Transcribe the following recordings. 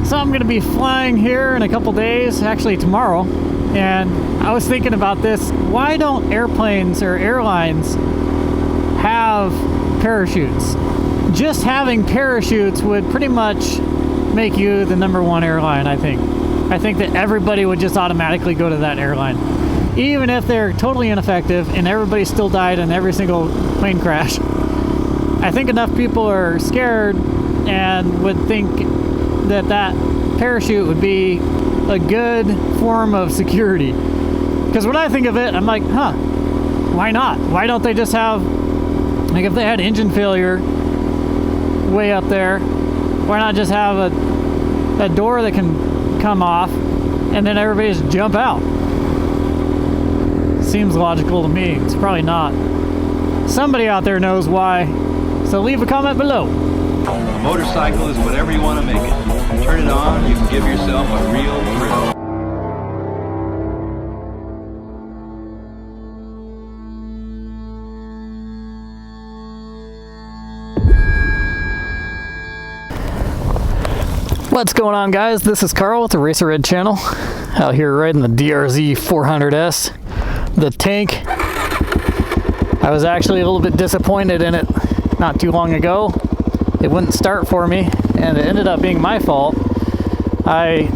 So I'm going to be flying here in a couple days, actually tomorrow, and I was thinking about this. Why don't airplanes or airlines have parachutes? Just having parachutes would pretty much make you the #1 airline, I think. I think that everybody would just automatically go to that airline. Even if they're totally ineffective and everybody still died in every single plane crash. I think enough people are scared and would think that that parachute would be a good form of security. Because when I think of it, I'm like, why not? Why don't they just have, like, if they had engine failure way up there, why not just have a door that can come off and then everybody just jump out? Seems logical to me. It's probably not. Somebody out there knows why, so leave a comment below. A motorcycle is whatever you want to make it. Turn it on, you can give yourself a real thrill. What's going on, guys? This is Carl with the RacerRed channel, out here riding the DRZ400S, the tank. I was actually a little bit disappointed in it not too long ago. It wouldn't start for me, and it ended up being my fault. I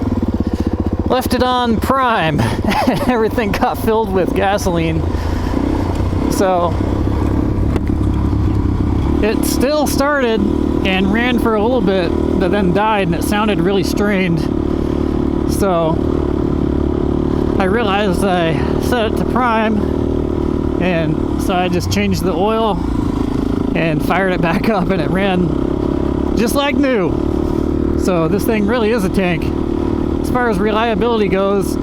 left it on prime, and everything got filled with gasoline. So it still started and ran for a little bit, but then died, and it sounded really strained. So I realized I set it to prime, and so I just changed the oil and fired it back up, and it ran just like new. So this thing really is a tank. As far as reliability goes,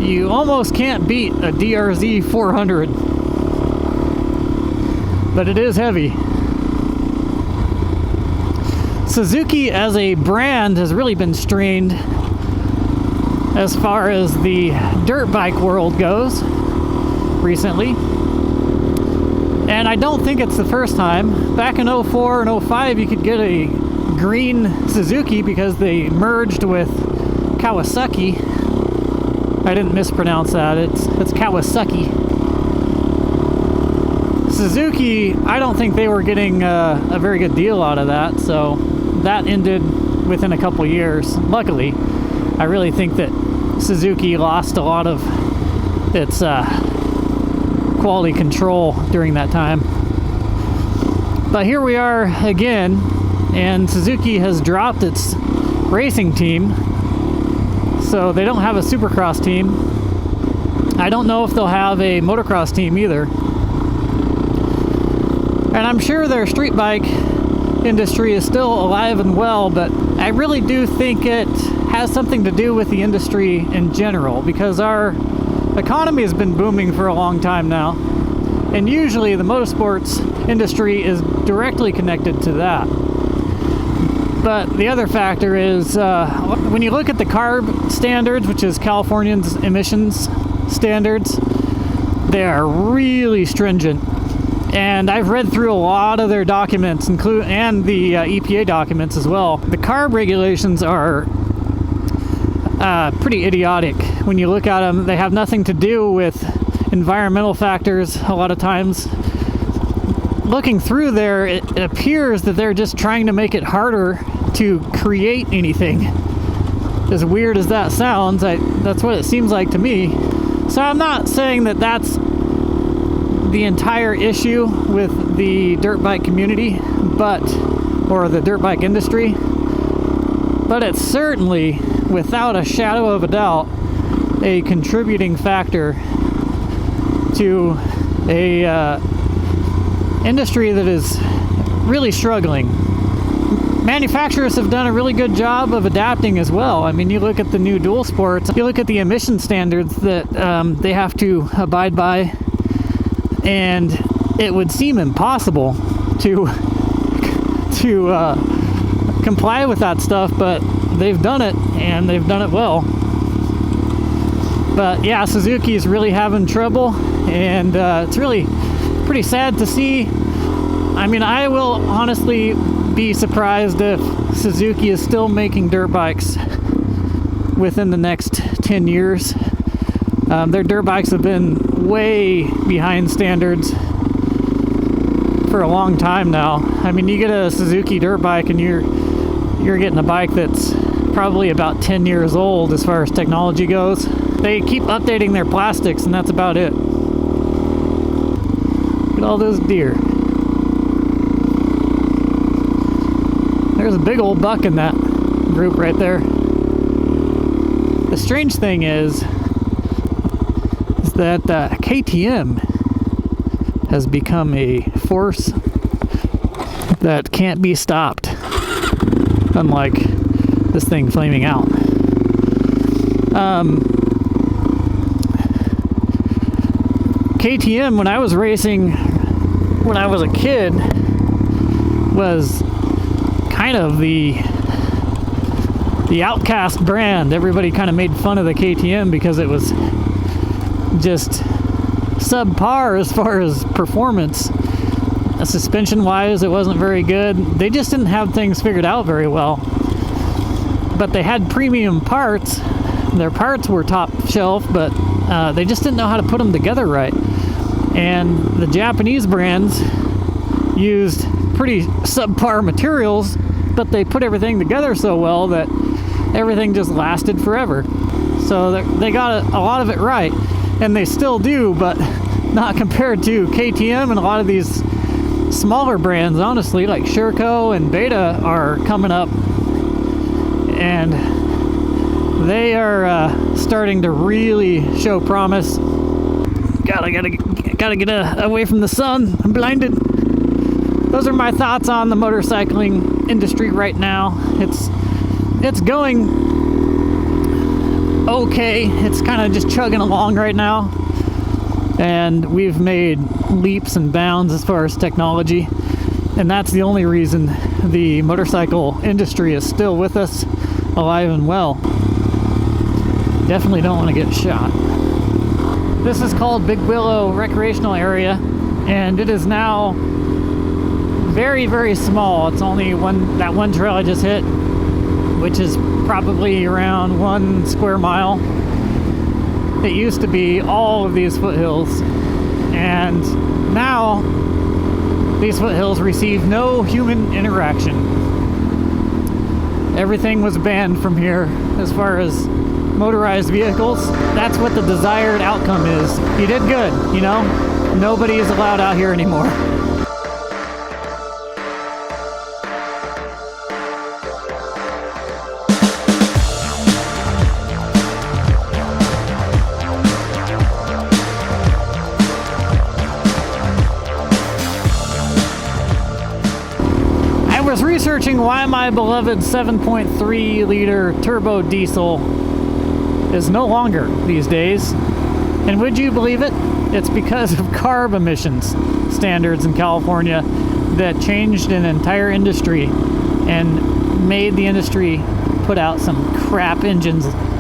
you almost can't beat a DRZ400, but it is heavy. Suzuki as a brand has really been strained as far as the dirt bike world goes recently. And I don't think it's the first time. Back in 04 and 05, you could get a green Suzuki because they merged with Kawasaki. I didn't mispronounce that. It's Kawasaki. Suzuki, I don't think they were getting a very good deal out of that, so that ended within a couple years. Luckily, I really think that Suzuki lost a lot of its quality control during that time. But here we are again, and Suzuki has dropped its racing team, so they don't have a supercross team. I don't know if they'll have a motocross team either. And I'm sure their street bike industry is still alive and well, but I really do think it has something to do with the industry in general, because our economy has been booming for a long time now, and usually the motorsports industry is directly connected to that. But the other factor is when you look at the CARB standards, which is California's emissions standards, they are really stringent. And I've read through a lot of their documents, and the EPA documents as well. The CARB regulations are pretty idiotic when you look at them. They have nothing to do with environmental factors a lot of times. Looking through there, it appears that they're just trying to make it harder to create anything. As weird as that sounds, that's what it seems like to me. So I'm not saying that that's the entire issue with the dirt bike community, or the dirt bike industry, but it's certainly, without a shadow of a doubt, a contributing factor to a industry that is really struggling. Manufacturers have done a really good job of adapting as well. I mean, you look at the new dual sports, you look at the emission standards that they have to abide by, and it would seem impossible to comply with that stuff, but they've done it, and they've done it well. But yeah, Suzuki is really having trouble, and it's really pretty sad to see. I mean, I will honestly be surprised if Suzuki is still making dirt bikes within the next 10 years. Their dirt bikes have been way behind standards for a long time now. I mean, you get a Suzuki dirt bike and you're getting a bike that's probably about 10 years old as far as technology goes. They keep updating their plastics and that's about it. Look at all those deer. There's a big old buck in that group right there. The strange thing is that KTM has become a force that can't be stopped, unlike this thing flaming out. KTM, when I was racing when I was a kid, was kind of the outcast brand. Everybody kind of made fun of the KTM because it was just subpar as far as performance. Suspension wise, it wasn't very good. They just didn't have things figured out very well. But they had premium parts. Their parts were top shelf, but they just didn't know how to put them together right. And the Japanese brands used pretty subpar materials, but they put everything together so well that everything just lasted forever. So they got a lot of it right, and they still do, but not compared to KTM and a lot of these smaller brands, honestly, like Sherco and Beta are coming up, and they are starting to really show promise. Gotta get away from the sun. I'm blinded. Those are my thoughts on the motorcycling industry right now. It's going okay. It's kind of just chugging along right now. And we've made leaps and bounds as far as technology. And that's the only reason the motorcycle industry is still with us, alive and well. Definitely don't want to get shot. This is called Big Willow Recreational Area, and it is now very, very small. It's only that one trail I just hit, which is probably around 1 square mile. It used to be all of these foothills, and now these foothills receive no human interaction. Everything was banned from here as far as motorized vehicles. That's what the desired outcome is. You did good, you know? Nobody is allowed out here anymore. I was researching why my beloved 7.3 liter turbo diesel is no longer these days. And would you believe it? It's because of CARB emissions standards in California that changed an entire industry and made the industry put out some crap engines